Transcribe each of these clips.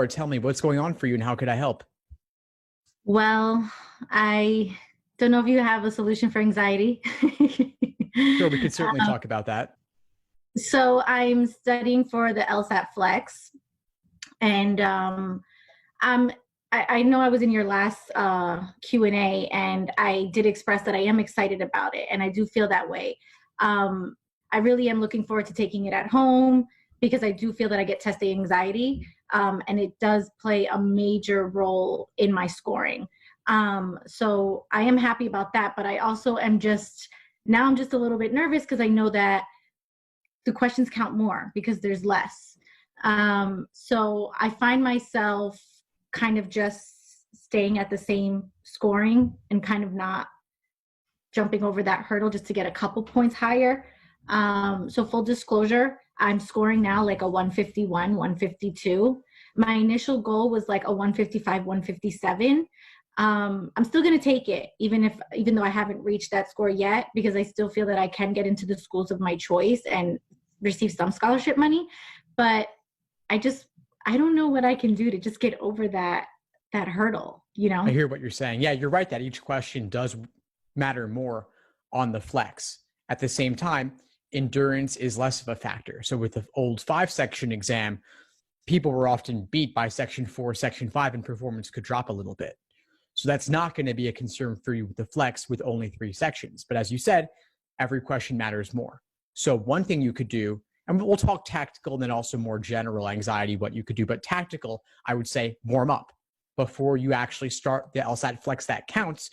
more. Tell me what's going on for you and how could I help? Well, I don't know if you have a solution for anxiety. Sure, we could certainly talk about that. So I'm studying for the LSAT Flex, and I know I was in your last Q&A, and I did express that I am excited about it, and I do feel that way. I really am looking forward to taking it at home because I do feel that I get test anxiety, and it does play a major role in my scoring. So I am happy about that, but I also am now I'm just a little bit nervous because I know that the questions count more because there's less. So I find myself kind of just staying at the same scoring and kind of not jumping over that hurdle just to get a couple points higher. So full disclosure, I'm scoring now like a 151, 152. My initial goal was like a 155, 157. I'm still going to take it, even though I haven't reached that score yet, because I still feel that I can get into the schools of my choice and receive some scholarship money. But I don't know what I can do to just get over that hurdle, I hear what you're saying. Yeah, you're right that each question does matter more on the flex. At the same time, endurance is less of a factor. So with the old 5-section exam, people were often beat by section 4, section 5, and performance could drop a little bit. So that's not going to be a concern for you with the flex with only 3 sections. But as you said, every question matters more. So one thing you could do, and we'll talk tactical and then also more general anxiety, what you could do, but tactical, I would say warm up. Before you actually start the LSAT Flex that counts,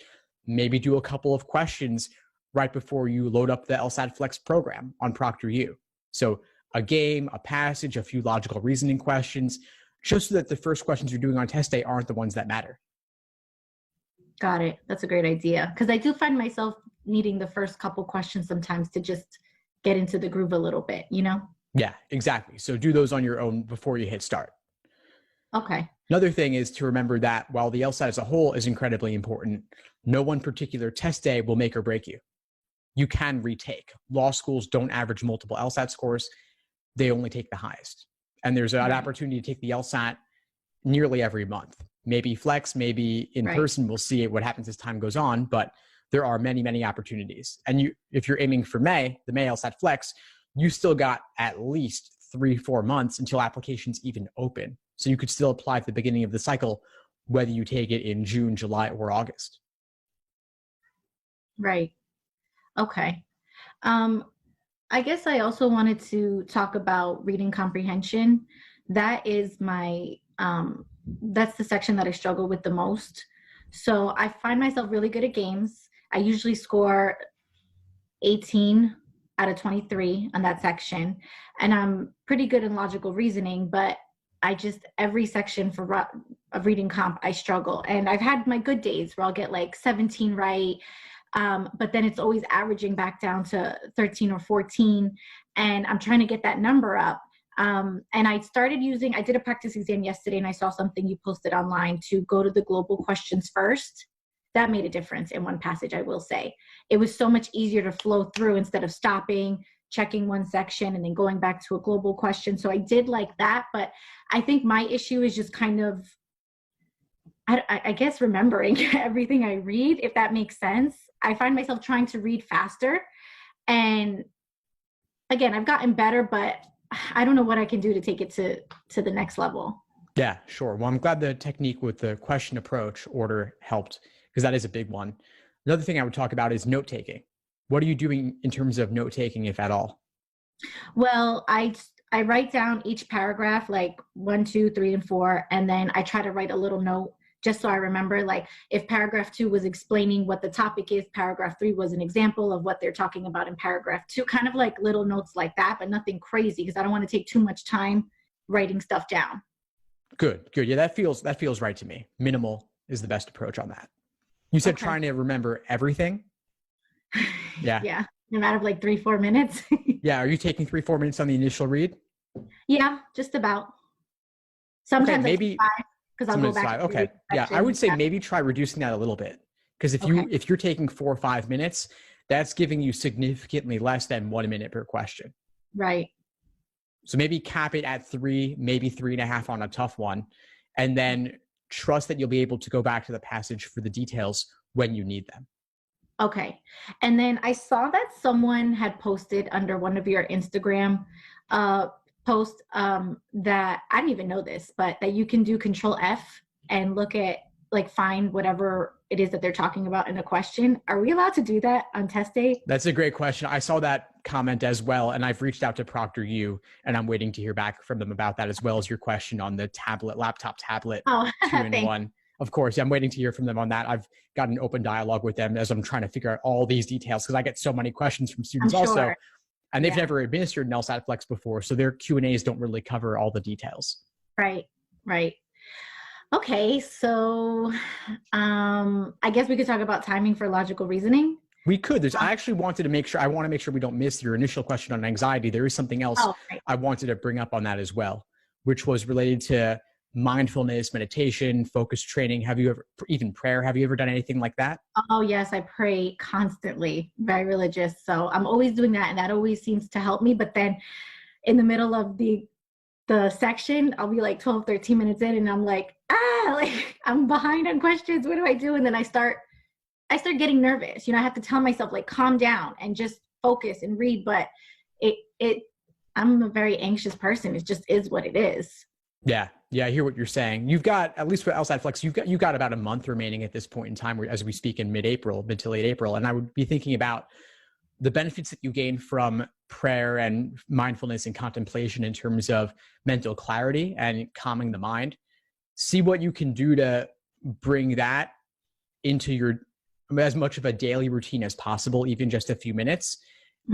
maybe do a couple of questions right before you load up the LSAT Flex program on ProctorU. So a game, a passage, a few logical reasoning questions, just so that the first questions you're doing on test day aren't the ones that matter. Got it. That's a great idea. Because I do find myself needing the first couple questions sometimes to just get into the groove a little bit, Yeah, exactly. So do those on your own before you hit start. Okay. Another thing is to remember that while the LSAT as a whole is incredibly important, no one particular test day will make or break you. You can retake. Law schools don't average multiple LSAT scores. They only take the highest. And there's an opportunity to take the LSAT nearly every month. Maybe flex, maybe in person. We'll see what happens as time goes on, but there are many, many opportunities. And if you're aiming for the May LSAT Flex, you still got at least 3-4 months until applications even open. So you could still apply at the beginning of the cycle, whether you take it in June, July, or August. Right. Okay. I guess I also wanted to talk about reading comprehension. That is that's the section that I struggle with the most. So I find myself really good at games. I usually score 18 out of 23 on that section. And I'm pretty good in logical reasoning, but every section of reading comp, I struggle. And I've had my good days where I'll get like 17 right. But then it's always averaging back down to 13 or 14. And I'm trying to get that number up. And I did a practice exam yesterday, and I saw something you posted online to go to the global questions first. That made a difference in one passage, I will say. It was so much easier to flow through instead of stopping, checking one section, and then going back to a global question. So I did like that, but I think my issue is just kind of, I guess, remembering everything I read, if that makes sense. I find myself trying to read faster. And again, I've gotten better, but I don't know what I can do to take it to the next level. Yeah, sure. Well, I'm glad the technique with the question approach order helped, because that is a big one. Another thing I would talk about is note-taking. What are you doing in terms of note-taking, if at all? Well, I write down each paragraph, like 1, 2, 3, and 4, and then I try to write a little note just so I remember, like if paragraph 2 was explaining what the topic is, paragraph 3 was an example of what they're talking about in paragraph 2, kind of like little notes like that, but nothing crazy because I don't want to take too much time writing stuff down. Good. Yeah, that feels right to me. Minimal is the best approach on that. You said trying to remember everything? Yeah. Yeah. In a matter of like 3-4 minutes. Yeah. Are you taking 3-4 minutes on the initial read? Yeah, just about. Sometimes maybe 5 because I'll go back. Okay. Yeah. I would say maybe try reducing that a little bit. Because if you're taking 4 or 5 minutes, that's giving you significantly less than 1 minute per question. Right. So maybe cap it at 3, maybe 3.5 on a tough one. and then trust that you'll be able to go back to the passage for the details when you need them. Okay. And then I saw that someone had posted under one of your Instagram posts that I didn't even know this, but that you can do Control F and look at, like, find whatever it is that they're talking about in a question. Are we allowed to do that on test day? That's a great question. I saw that comment as well, and I've reached out to ProctorU, and I'm waiting to hear back from them about that, as well as your question on the laptop tablet, Oh, 2-in-1. Of course, I'm waiting to hear from them on that. I've got an open dialogue with them as I'm trying to figure out all these details, because I get so many questions from students I'm also, sure. and they've never administered an LSAT Flex before, so their Q&As don't really cover all the details. Right. Okay, so I guess we could talk about timing for logical reasoning. We could. I actually wanted to make sure, I want to make sure we don't miss your initial question on anxiety. There is something else I wanted to bring up on that as well, which was related to mindfulness, meditation, focus training. Have you ever, even prayer, have you ever done anything like that? Oh, yes, I pray constantly, very religious. So I'm always doing that, and that always seems to help me. But then in the middle of the section, I'll be like 12, 13 minutes in, and I'm like, like I'm behind on questions. What do I do? And then I start getting nervous. I have to tell myself, like, calm down and just focus and read. But I'm a very anxious person. It just is what it is. Yeah, I hear what you're saying. You've got, at least with LSAT Flex, you've got about a month remaining at this point in time, as we speak in mid to late April. And I would be thinking about the benefits that you gain from prayer and mindfulness and contemplation in terms of mental clarity and calming the mind. See what you can do to bring that into your, as much of a daily routine as possible, even just a few minutes,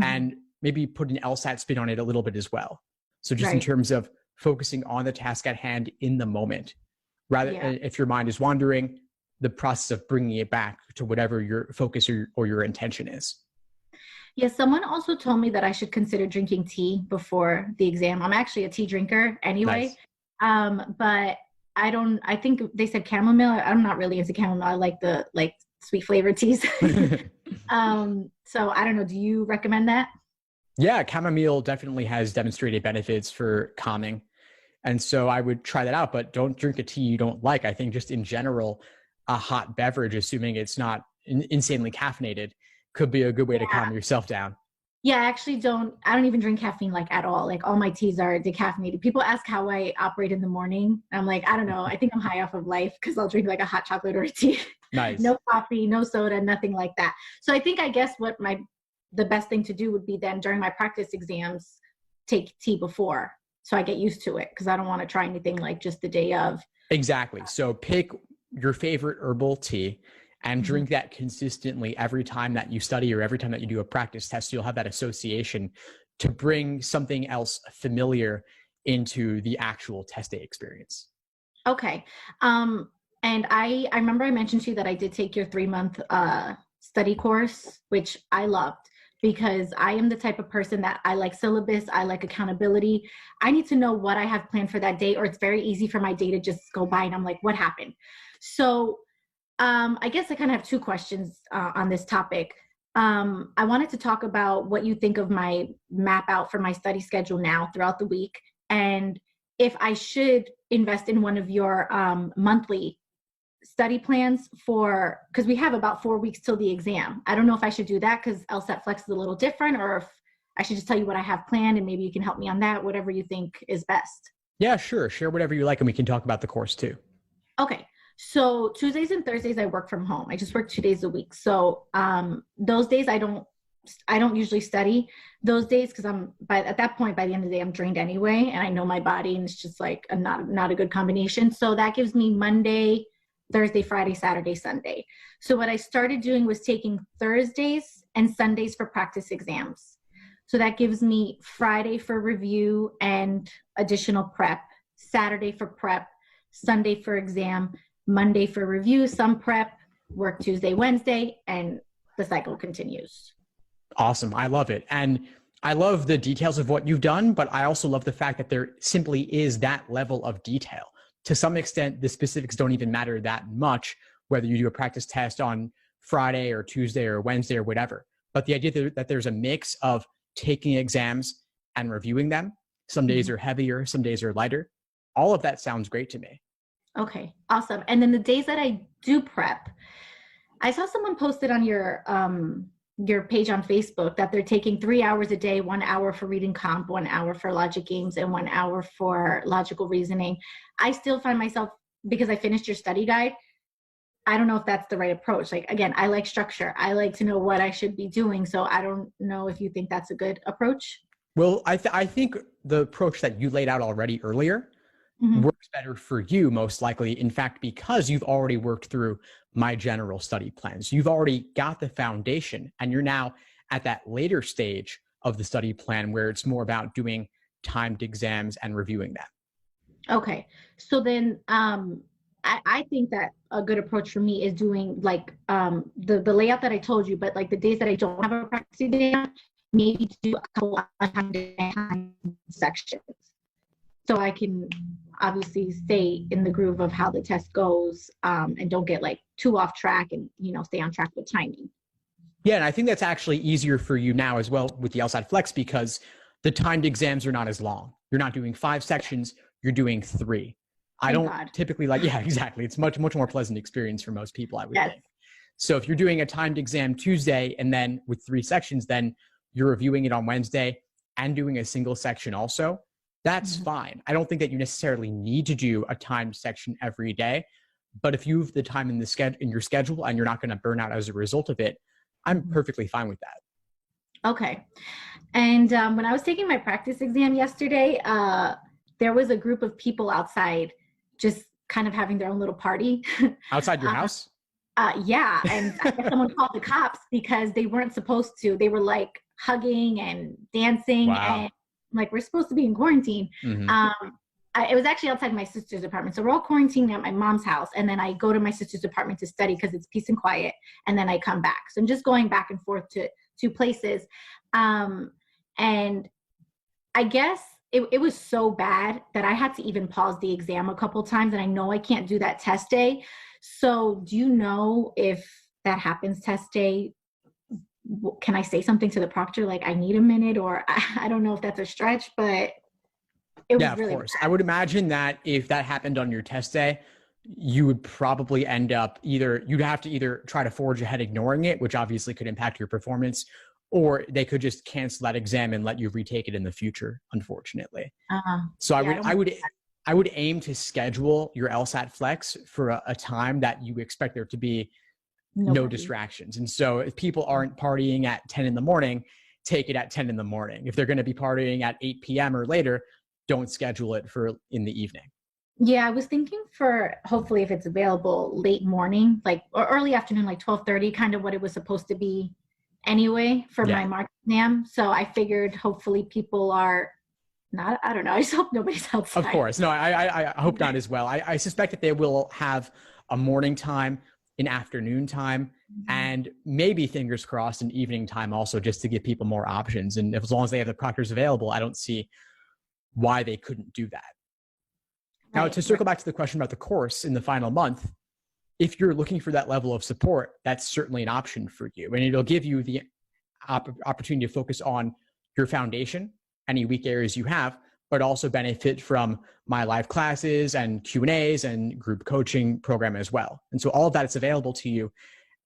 and maybe put an LSAT spin on it a little bit as well. So just in terms of focusing on the task at hand in the moment, rather if your mind is wandering, the process of bringing it back to whatever your focus or your intention is. Yeah, someone also told me that I should consider drinking tea before the exam. I'm actually a tea drinker anyway. Nice. But I think they said chamomile. I'm not really into chamomile. I like the sweet flavored teas. So I don't know. Do you recommend that? Yeah, chamomile definitely has demonstrated benefits for calming. And so I would try that out, but don't drink a tea you don't like. I think just in general, a hot beverage, assuming it's not insanely caffeinated, could be a good way to calm yourself down. Yeah, I don't even drink caffeine at all. Like, all my teas are decaffeinated. People ask how I operate in the morning. I'm like, I don't know. I think I'm high off of life because I'll drink like a hot chocolate or a tea. Nice. No coffee, no soda, nothing like that. So I think, I guess the best thing to do would be then during my practice exams, take tea before, so I get used to it, because I don't want to try anything like just the day of. Exactly. So pick your favorite herbal tea and drink that consistently every time that you study or every time that you do a practice test. You'll have that association to bring something else familiar into the actual test day experience. Okay. And I remember I mentioned to you that I did take your 3-month study course, which I loved, because I am the type of person that I like syllabus, I like accountability. I need to know what I have planned for that day, or it's very easy for my day to just go by and I'm like, what happened? So I guess I kind of have 2 questions on this topic. I wanted to talk about what you think of my map out for my study schedule now throughout the week, and if I should invest in one of your monthly study plans because we have about 4 weeks till the exam. I don't know if I should do that because LSAT Flex is a little different, or if I should just tell you what I have planned and maybe you can help me on that, whatever you think is best. Yeah, sure. Share whatever you like and we can talk about the course too. Okay. So Tuesdays and Thursdays I work from home. I just work 2 days a week. So those days I don't usually study those days, because at that point, by the end of the day, I'm drained anyway, and I know my body, and it's just like not a good combination. So that gives me Monday, Thursday, Friday, Saturday, Sunday. So what I started doing was taking Thursdays and Sundays for practice exams. So that gives me Friday for review and additional prep, Saturday for prep, Sunday for exam, Monday for review, some prep, work Tuesday, Wednesday, and the cycle continues. Awesome. I love it. And I love the details of what you've done, but I also love the fact that there simply is that level of detail. To some extent, the specifics don't even matter that much, whether you do a practice test on Friday or Tuesday or Wednesday or whatever. But the idea that there's a mix of taking exams and reviewing them, some days are heavier, some days are lighter. All of that sounds great to me. Okay, awesome. And then the days that I do prep, I saw someone posted on your page on Facebook that they're taking 3 hours a day, 1 hour for reading comp, 1 hour for logic games, and 1 hour for logical reasoning. I still find myself, because I finished your study guide, I don't know if that's the right approach. Like, again, I like structure. I like to know what I should be doing. So I don't know if you think that's a good approach. Well, I think the approach that you laid out already earlier Mm-hmm. works better for you, most likely, in fact, because you've already worked through my general study plans. You've already got the foundation, and you're now at that later stage of the study plan where it's more about doing timed exams and reviewing them. Okay. So then I think that a good approach for me is doing like the layout that I told you, but like the days that I don't have a practice exam, maybe do a couple of time sections. So I can obviously stay in the groove of how the test goes, and don't get like too off track, and stay on track with timing. Yeah, and I think that's actually easier for you now as well with the LSAT Flex because the timed exams are not as long. You're not doing 5 sections, you're doing 3. I Thank don't God. typically yeah, exactly. It's much more pleasant experience for most people, I would Yes. think. So if you're doing a timed exam Tuesday and then with 3 sections, then you're reviewing it on Wednesday and doing a single section also, that's fine. I don't think that you necessarily need to do a timed section every day, but if you have the time in your schedule and you're not going to burn out as a result of it, I'm perfectly fine with that. Okay. And when I was taking my practice exam yesterday, there was a group of people outside just kind of having their own little party. Outside your house? Yeah. And I guess someone called the cops because they weren't supposed to. They were like hugging and dancing. Wow. And like, we're supposed to be in quarantine. Mm-hmm. It was actually outside my sister's apartment. So we're all quarantined at my mom's house. And then I go to my sister's apartment to study because it's peace and quiet. And then I come back. So I'm just going back and forth to two places. And I guess it was so bad that I had to even pause the exam a couple times. And I know I can't do that test day. So do you know if that happens test day? Can I say something to the proctor? Like, I need a minute, or I don't know if that's a stretch, but it was really of course. bad. I would imagine that if that happened on your test day, you would probably end up you'd have to either try to forge ahead ignoring it, which obviously could impact your performance, or they could just cancel that exam and let you retake it in the future, unfortunately. So Yeah, I would aim to schedule your LSAT Flex for a time that you expect there to be no distractions. And so if people aren't partying at 10 in the morning, take it at 10 in the morning. If they're going to be partying at 8 p.m. or later, don't schedule it for in the evening. Yeah, I was thinking for, hopefully if it's available, late morning, like, or early afternoon, like 12:30, kind of what it was supposed to be anyway for my March exam. So I figured hopefully people are not, I don't know. I just hope nobody's outside. Of course. No, I hope not as well. I suspect that they will have a morning time, an afternoon time, and maybe, fingers crossed, an evening time also, just to give people more options. And as long as they have the proctors available, I don't see why they couldn't do that. Now, to circle back to the question about the course in the final month, if you're looking for that level of support, that's certainly an option for you. And it'll give you the opportunity to focus on your foundation, any weak areas you have, but also benefit from my live classes and Q&As and group coaching program as well. And so all of that is available to you.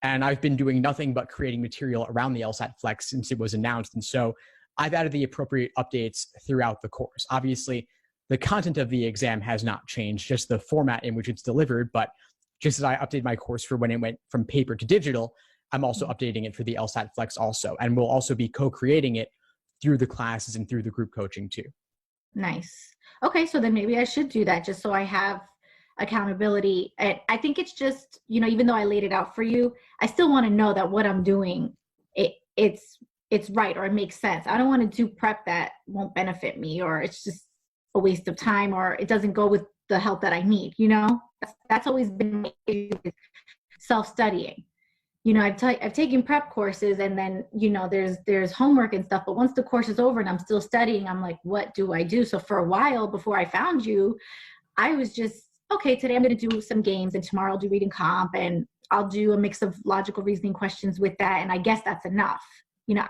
And I've been doing nothing but creating material around the LSAT Flex since it was announced. And so I've added the appropriate updates throughout the course. Obviously, the content of the exam has not changed, just the format in which it's delivered. But just as I updated my course for when it went from paper to digital, I'm also updating it for the LSAT Flex also. And we'll also be co-creating it through the classes and through the group coaching too. Nice. Okay, so then maybe I should do that just so I have accountability. And I think it's just, even though I laid it out for you, I still want to know that what I'm doing, it's right, or it makes sense. I don't want to do prep that won't benefit me, or it's just a waste of time, or it doesn't go with the help that I need. That's always been my issue with self-studying. I've taken prep courses, and then, there's homework and stuff, but once the course is over and I'm still studying, I'm like, what do I do? So for a while before I found you, I was just, okay, today I'm going to do some games, and tomorrow I'll do reading comp, and I'll do a mix of logical reasoning questions with that. And I guess that's enough.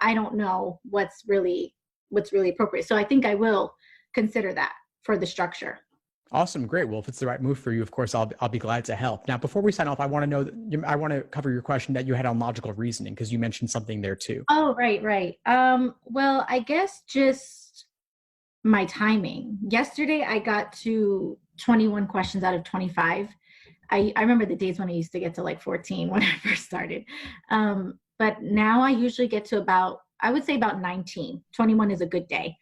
I don't know what's really appropriate. So I think I will consider that for the structure. Awesome. Great. Well, if it's the right move for you, of course, I'll be glad to help. Now, before we sign off, I want to know I want to cover your question that you had on logical reasoning, because you mentioned something there too. Oh, right, right. Well, I guess just my timing. Yesterday, I got to 21 questions out of 25. I remember the days when I used to get to like 14 when I first started. But now I usually get to I would say about 19. 21 is a good day.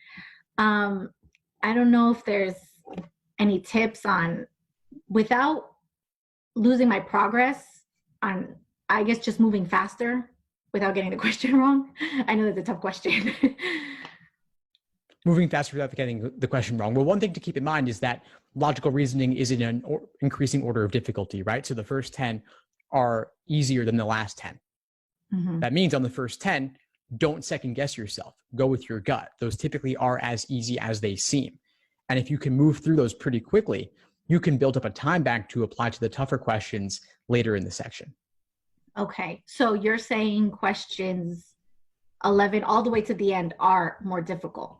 I don't know if there's any tips on, without losing my progress, on, I guess, just moving faster without getting the question wrong. I know that's a tough question. Moving faster without getting the question wrong. Well, one thing to keep in mind is that logical reasoning is in an increasing order of difficulty, right? So the first 10 are easier than the last 10. Mm-hmm. That means on the first 10, don't second guess yourself. Go with your gut. Those typically are as easy as they seem. And if you can move through those pretty quickly, you can build up a time bank to apply to the tougher questions later in the section. Okay. So you're saying questions 11 all the way to the end are more difficult.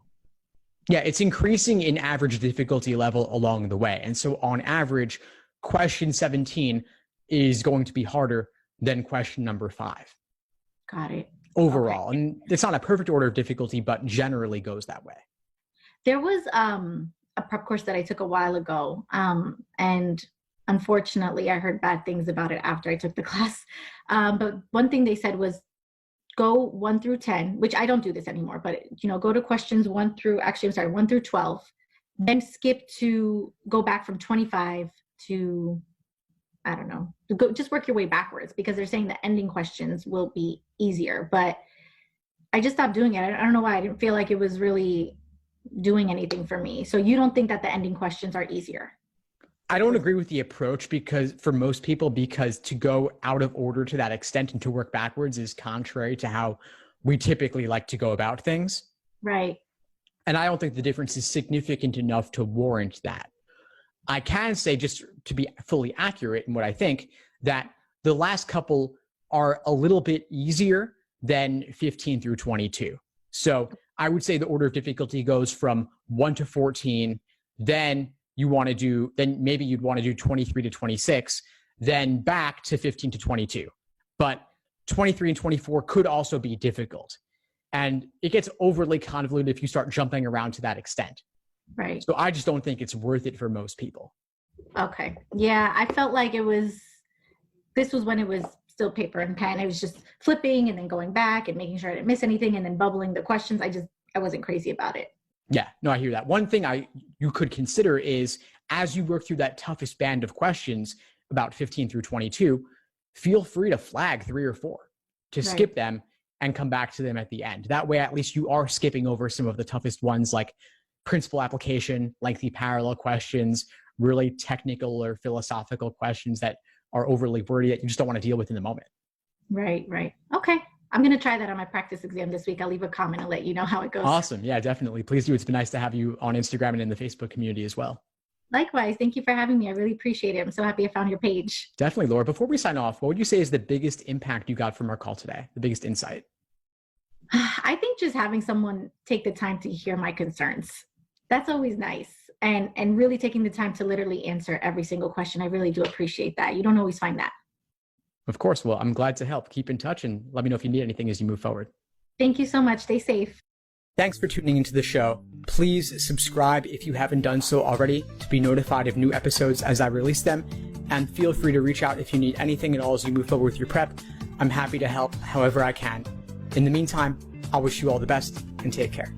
Yeah, it's increasing in average difficulty level along the way. And so on average, question 17 is going to be harder than question number 5. Got it. Overall. Okay. And it's not a perfect order of difficulty, but generally goes that way. There was a prep course that I took a while ago. And unfortunately, I heard bad things about it after I took the class. But one thing they said was go 1 through 10, which I don't do this anymore, but go to questions 1 through 12, then go back from 25 to, I don't know, just work your way backwards, because they're saying the ending questions will be easier. But I just stopped doing it. I don't know why. I didn't feel like it was really doing anything for me. So you don't think that the ending questions are easier? I don't agree with the approach, because for most people, because to go out of order to that extent and to work backwards is contrary to how we typically like to go about things. Right. And I don't think the difference is significant enough to warrant that. I can say, just to be fully accurate in what I think, that the last couple are a little bit easier than 15 through 22. So I would say the order of difficulty goes from 1 to 14, then maybe you'd want to do 23 to 26, then back to 15 to 22. But 23 and 24 could also be difficult. And it gets overly convoluted if you start jumping around to that extent. Right. So I just don't think it's worth it for most people. Okay. Yeah, I felt like this was when it was still paper and pen. It was just flipping and then going back and making sure I didn't miss anything and then bubbling the questions. I wasn't crazy about it. Yeah, no, I hear that. One thing you could consider is, as you work through that toughest band of questions, about 15 through 22, feel free to flag 3 or 4 to skip them and come back to them at the end. That way, at least you are skipping over some of the toughest ones, like principal application, lengthy parallel questions, really technical or philosophical questions that are overly wordy that you just don't want to deal with in the moment. Right, right. Okay. I'm going to try that on my practice exam this week. I'll leave a comment and let you know how it goes. Awesome. Yeah, definitely. Please do. It's been nice to have you on Instagram and in the Facebook community as well. Likewise. Thank you for having me. I really appreciate it. I'm so happy I found your page. Definitely, Laura. Before we sign off, what would you say is the biggest impact you got from our call today? The biggest insight? I think just having someone take the time to hear my concerns. That's always nice. And really taking the time to literally answer every single question. I really do appreciate that. You don't always find that. Of course. Well, I'm glad to help. Keep in touch and let me know if you need anything as you move forward. Thank you so much. Stay safe. Thanks for tuning into the show. Please subscribe if you haven't done so already to be notified of new episodes as I release them. And feel free to reach out if you need anything at all as you move forward with your prep. I'm happy to help however I can. In the meantime, I'll wish you all the best and take care.